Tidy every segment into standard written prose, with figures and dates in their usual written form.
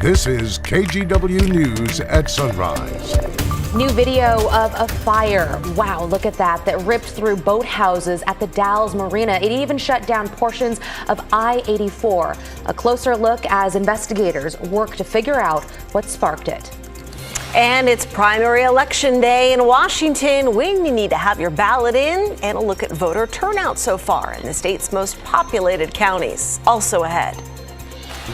This is KGW News at Sunrise. New video of a fire. Wow, look at that ripped through boathouses at the Dalles Marina. It even shut down portions of I-84. A closer look as investigators work to figure out what sparked it. And it's primary election day in Washington when you need to have your ballot in, and a look at voter turnout so far in the state's most populated counties. Also ahead.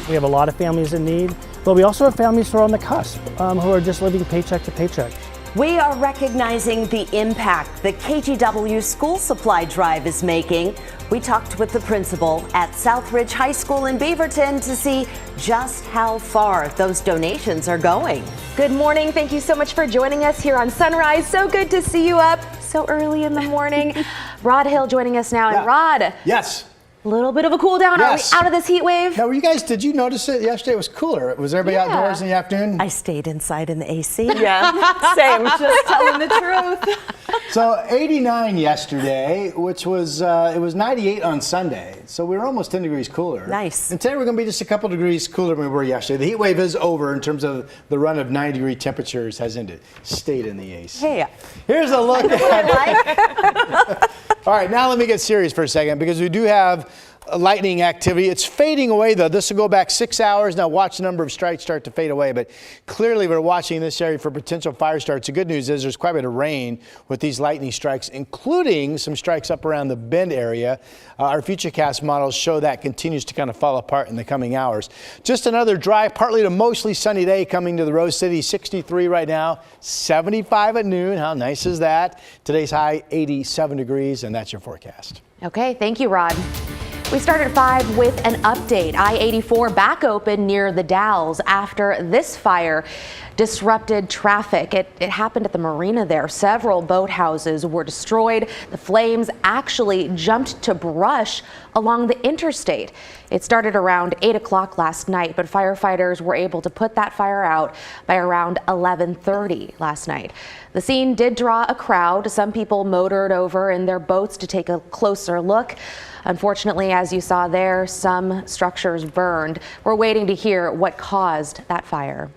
We have a lot of families in need, but we also have families who are on the cusp, who are just living paycheck to paycheck. We are recognizing the impact the KGW school supply drive is making. We talked with the principal at Southridge High School in Beaverton to see just how far those donations are going. Good morning. Thank you so much for joining us here on Sunrise. So good to see you up so early in the morning. Rod Hill joining us now. And Rod. Yes. A little bit of a cool down. Yes. Are we out of this heat wave? Now, did you notice it yesterday? It was cooler. Was everybody outdoors in the afternoon? I stayed inside in the AC. Yeah, same. Just telling the truth. So 89 yesterday, which was, it was 98 on Sunday. So we were almost 10 degrees cooler. Nice. And today we're going to be just a couple degrees cooler than we were yesterday. The heat wave is over in terms of the run of 90-degree temperatures has ended. Stayed in the AC. Hey. Here's a look at All right, now let me get serious for a second because we do have lightning activity. It's fading away, though. This will go back 6 hours. Now watch the number of strikes start to fade away. But clearly we're watching this area for potential fire starts. The good news is there's quite a bit of rain with these lightning strikes, including some strikes up around the Bend area. Our Futurecast models show that continues to kind of fall apart in the coming hours. Just another dry, partly to mostly sunny day coming to the Rose City. 63 right now, 75 at noon. How nice is that? Today's high, 87 degrees, and that's your forecast. Okay, thank you, Rod. We start at 5 with an update. I-84 back open near the Dalles after this fire disrupted traffic. It happened at the marina there. Several boathouses were destroyed. The flames actually jumped to brush along the interstate. It started around 8 o'clock last night, but firefighters were able to put that fire out by around 11:30 last night. The scene did draw a crowd. Some people motored over in their boats to take a closer look. Unfortunately, as you saw there, some structures burned. We're waiting to hear what caused that fire.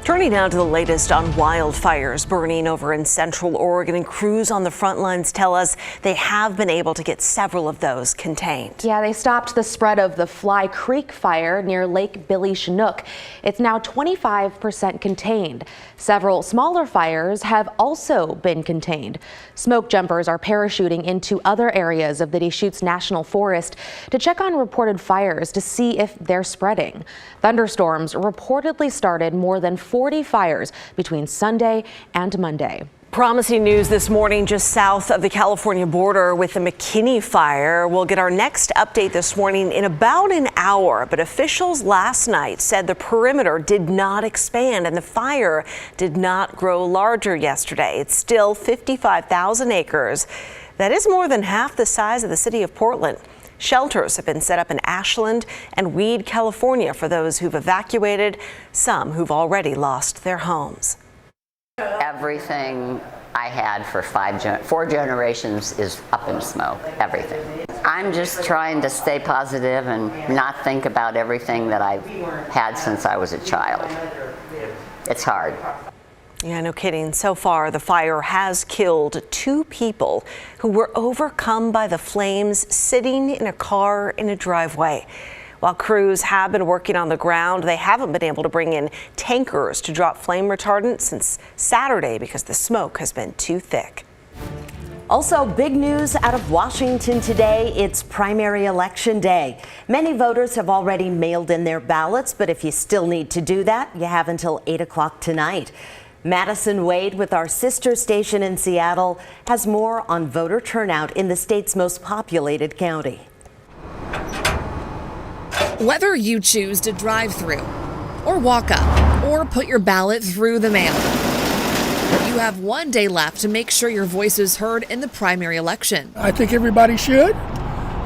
Turning now to the latest on wildfires burning over in Central Oregon, and crews on the front lines tell us they have been able to get several of those contained. Yeah, they stopped the spread of the Fly Creek fire near Lake Billy Chinook. It's now 25% contained. Several smaller fires have also been contained. Smoke jumpers are parachuting into other areas of the Deschutes National Forest to check on reported fires to see if they're spreading. Thunderstorms reportedly started more than 40 fires between Sunday and Monday. Promising news this morning just south of the California border with the McKinney fire. We'll get our next update this morning in about an hour, but officials last night said the perimeter did not expand and the fire did not grow larger yesterday. It's still 55,000 acres. That is more than half the size of the city of Portland. Shelters have been set up in Ashland and Weed, California for those who've evacuated, some who've already lost their homes. Everything I had for 4 generations is up in smoke, everything. I'm just trying to stay positive and not think about everything that I've had since I was a child. It's hard. Yeah, no kidding. So far, the fire has killed 2 people who were overcome by the flames sitting in a car in a driveway. While crews have been working on the ground, they haven't been able to bring in tankers to drop flame retardant since Saturday because the smoke has been too thick. Also, big news out of Washington today. It's primary election day. Many voters have already mailed in their ballots, but if you still need to do that, you have until 8 o'clock tonight. Madison Wade with our sister station in Seattle has more on voter turnout in the state's most populated county. Whether you choose to drive through or walk up or put your ballot through the mail, you have one day left to make sure your voice is heard in the primary election. I think everybody should,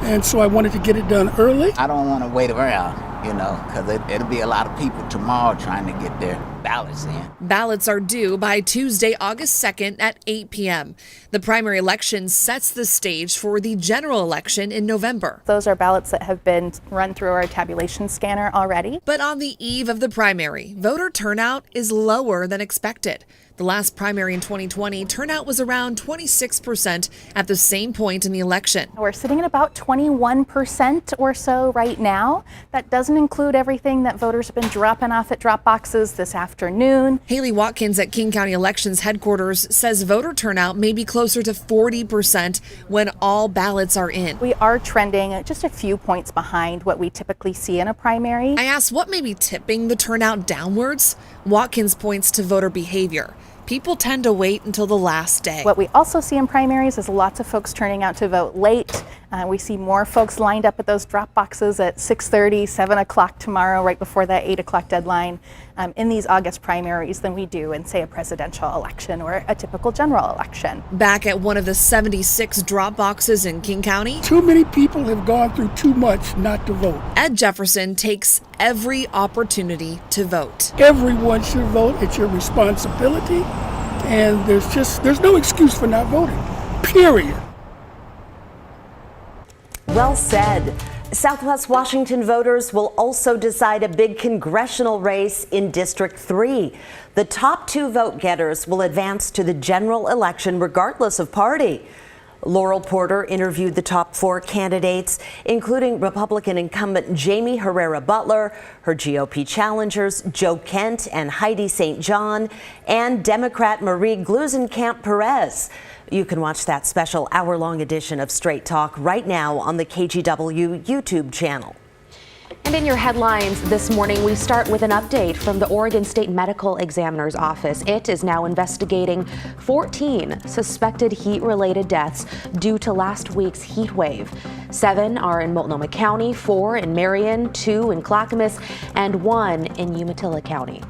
and so I wanted to get it done early. I don't want to wait around. you know, because it'll be a lot of people tomorrow trying to get their ballots in. Ballots are due by Tuesday, August 2nd at 8 p.m. The primary election sets the stage for the general election in November. Those are ballots that have been run through our tabulation scanner already. But on the eve of the primary, voter turnout is lower than expected. The last primary in 2020, turnout was around 26% at the same point in the election. We're sitting at about 21% or so right now. That doesn't include everything that voters have been dropping off at drop boxes this afternoon. Haley Watkins at King County Elections headquarters says voter turnout may be closer to 40% when all ballots are in. We are trending just a few points behind what we typically see in a primary. I asked what may be tipping the turnout downwards. Watkins points to voter behavior. People tend to wait until the last day. What we also see in primaries is lots of folks turning out to vote late. We see more folks lined up at those drop boxes at 6:30, 7 o'clock tomorrow, right before that 8 o'clock deadline in these August primaries than we do in, say, a presidential election or a typical general election. Back at one of the 76 drop boxes in King County, too many people have gone through too much not to vote. Ed Jefferson takes every opportunity to vote. Everyone should vote. It's your responsibility. And there's no excuse for not voting, period. Well said. Southwest Washington voters will also decide a big congressional race in District 3. The top 2 vote getters will advance to the general election regardless of party. Laurel Porter interviewed the top 4 candidates, including Republican incumbent Jamie Herrera Butler, her GOP challengers Joe Kent and Heidi St. John, and Democrat Marie Gluesenkamp Perez. You can watch that special hour-long edition of Straight Talk right now on the KGW YouTube channel. And in your headlines this morning, we start with an update from the Oregon State Medical Examiner's Office. It is now investigating 14 suspected heat-related deaths due to last week's heat wave. 7 are in Multnomah County, 4 in Marion, 2 in Clackamas, and 1 in Umatilla County.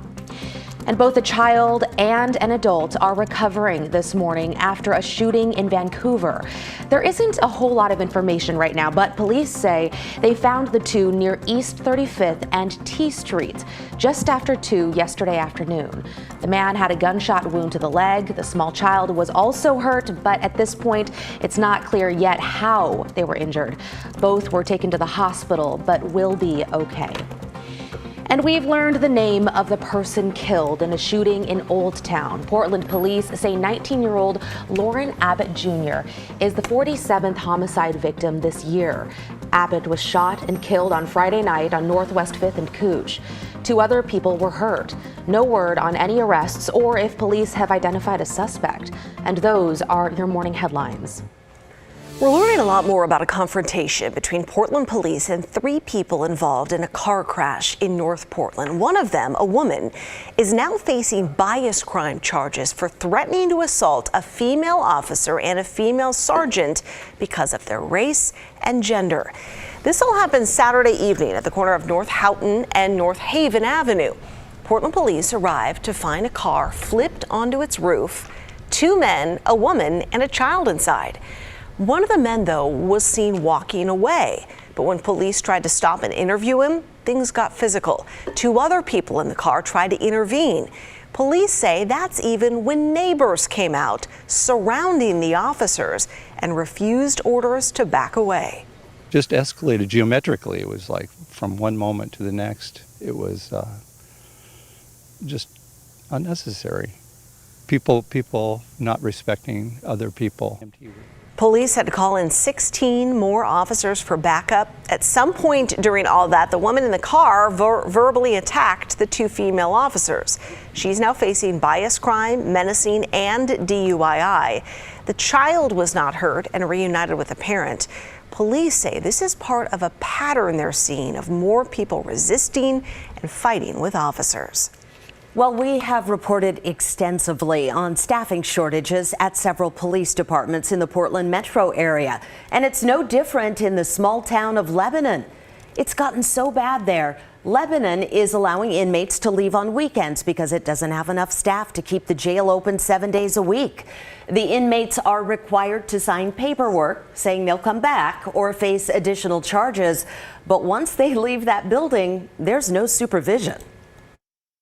And both a child and an adult are recovering this morning after a shooting in Vancouver. There isn't a whole lot of information right now, but police say they found the two near East 35th and T Street just after 2 yesterday afternoon. The man had a gunshot wound to the leg. The small child was also hurt, but at this point, it's not clear yet how they were injured. Both were taken to the hospital, but will be okay. And we've learned the name of the person killed in a shooting in Old Town. Portland police say 19-year-old Lauren Abbott Jr. is the 47th homicide victim this year. Abbott was shot and killed on Friday night on Northwest 5th and Cooch. 2 other people were hurt. No word on any arrests or if police have identified a suspect. And those are your morning headlines. We're learning a lot more about a confrontation between Portland police and 3 people involved in a car crash in North Portland. One of them, a woman, is now facing bias crime charges for threatening to assault a female officer and a female sergeant because of their race and gender. This all happened Saturday evening at the corner of North Houghton and North Haven Avenue. Portland police arrived to find a car flipped onto its roof, 2 men, a woman, and a child inside. One of the men, though, was seen walking away. But when police tried to stop and interview him, things got physical. 2 other people in the car tried to intervene. Police say that's even when neighbors came out, surrounding the officers and refused orders to back away. Just escalated geometrically. It was like from one moment to the next. It was just unnecessary. People not respecting other people. Police had to call in 16 more officers for backup. At some point during all that, the woman in the car verbally attacked the 2 female officers. She's now facing bias crime, menacing, and DUII. The child was not hurt and reunited with a parent. Police say this is part of a pattern they're seeing of more people resisting and fighting with officers. Well, we have reported extensively on staffing shortages at several police departments in the Portland metro area. And it's no different in the small town of Lebanon. It's gotten so bad there, Lebanon is allowing inmates to leave on weekends because it doesn't have enough staff to keep the jail open 7 days a week. The inmates are required to sign paperwork saying they'll come back or face additional charges. But once they leave that building, there's no supervision.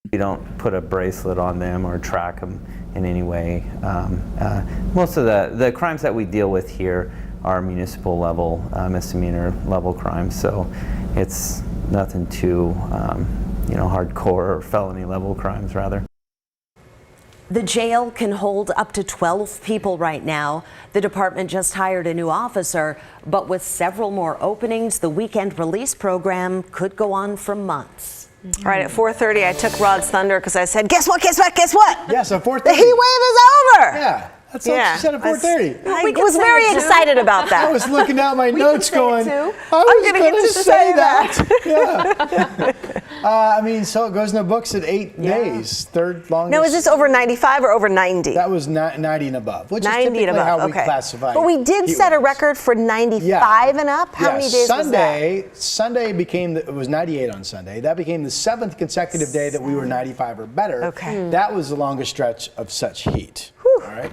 We don't put a bracelet on them or track them in any way. Most of the crimes that we deal with here are municipal level, misdemeanor level crimes. So it's nothing too, hardcore or felony level crimes rather. The jail can hold up to 12 people right now. The department just hired a new officer, but with several more openings, the weekend release program could go on for months. All right, at 4:30, I took Rod's thunder because I said, guess what, guess what, guess what? Yeah, so 4:30. The heat wave is over. Yeah. That's what she said at 4:30. I was very excited about that. I was looking down my notes going, I I'm was gonna going get to to say say that. Yeah. So it goes in the books at 8 days. Third longest. Now, is this over 95 or over 90? That was 90 and above, which 90 is typically and above. how we Okay. classify. But we did set a record for 95 and up. How many days was that? Sunday it was 98 on Sunday. That became the 7th consecutive day that we were 95 or better. Okay. That was the longest stretch of such heat. All right.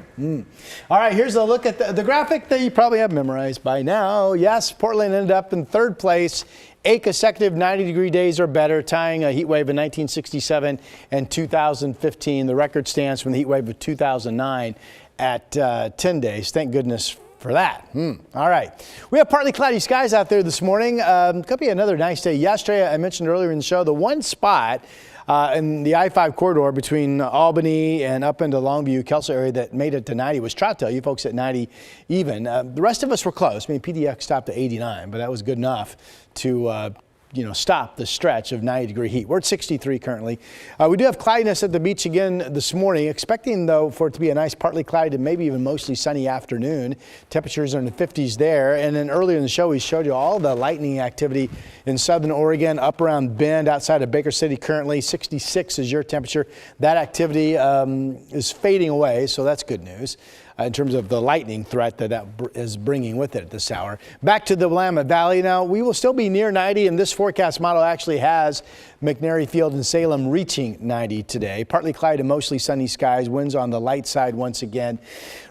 All right, here's a look at the graphic that you probably have memorized by now. Yes, Portland ended up in 3rd place, 8 consecutive 90-degree days or better, tying a heat wave in 1967 and 2015. The record stands from the heat wave of 2009 at 10 days. Thank goodness for that. All right. We have partly cloudy skies out there this morning. Could be another nice day. Yesterday, I mentioned earlier in the show, the one spot in the I-5 corridor between Albany and up into Longview, Kelso area that made it to 90 was Troutdale. You folks at 90 even. The rest of us were close. I mean, PDX stopped at 89, but that was good enough to stop the stretch of 90-degree heat. We're at 63 currently. We do have cloudiness at the beach again this morning, expecting, though, for it to be a nice partly cloudy and maybe even mostly sunny afternoon. Temperatures are in the 50s there. And then earlier in the show, we showed you all the lightning activity in southern Oregon, up around Bend, outside of Baker City currently. 66 is your temperature. That activity is fading away, so that's good news. In terms of the lightning threat that is bringing with it at this hour. Back to the Willamette Valley now. We will still be near 90, and this forecast model actually has McNary Field and Salem reaching 90 today. Partly cloudy to mostly sunny skies. Winds on the light side once again.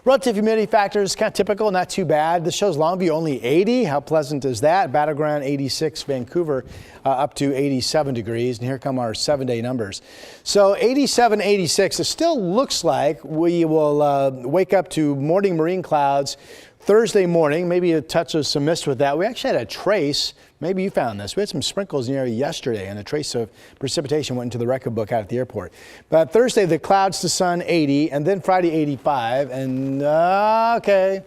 Relative humidity factors kind of typical, not too bad. This shows Longview only 80. How pleasant is that? Battleground 86, Vancouver up to 87 degrees. And here come our 7-day numbers. So 87, 86. It still looks like we will wake up to morning marine clouds Thursday morning, maybe a touch of some mist with that. We actually had a trace. Maybe you found this. We had some sprinkles in the area yesterday, and a trace of precipitation went into the record book out at the airport. But Thursday, the clouds to sun 80, and then Friday 85. And okay,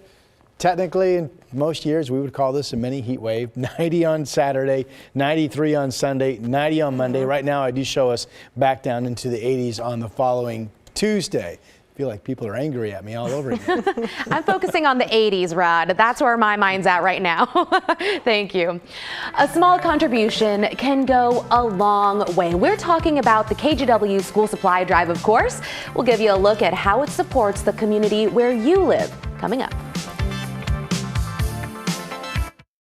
technically in most years we would call this a mini heat wave. 90 on Saturday, 93 on Sunday, 90 on Monday. Right now I do show us back down into the 80s on the following Tuesday. I feel like people are angry at me all over again. I'm focusing on the 80s, Rod. That's where my mind's at right now. Thank you. A small contribution can go a long way. We're talking about the KGW school supply drive, of course. We'll give you a look at how it supports the community where you live coming up.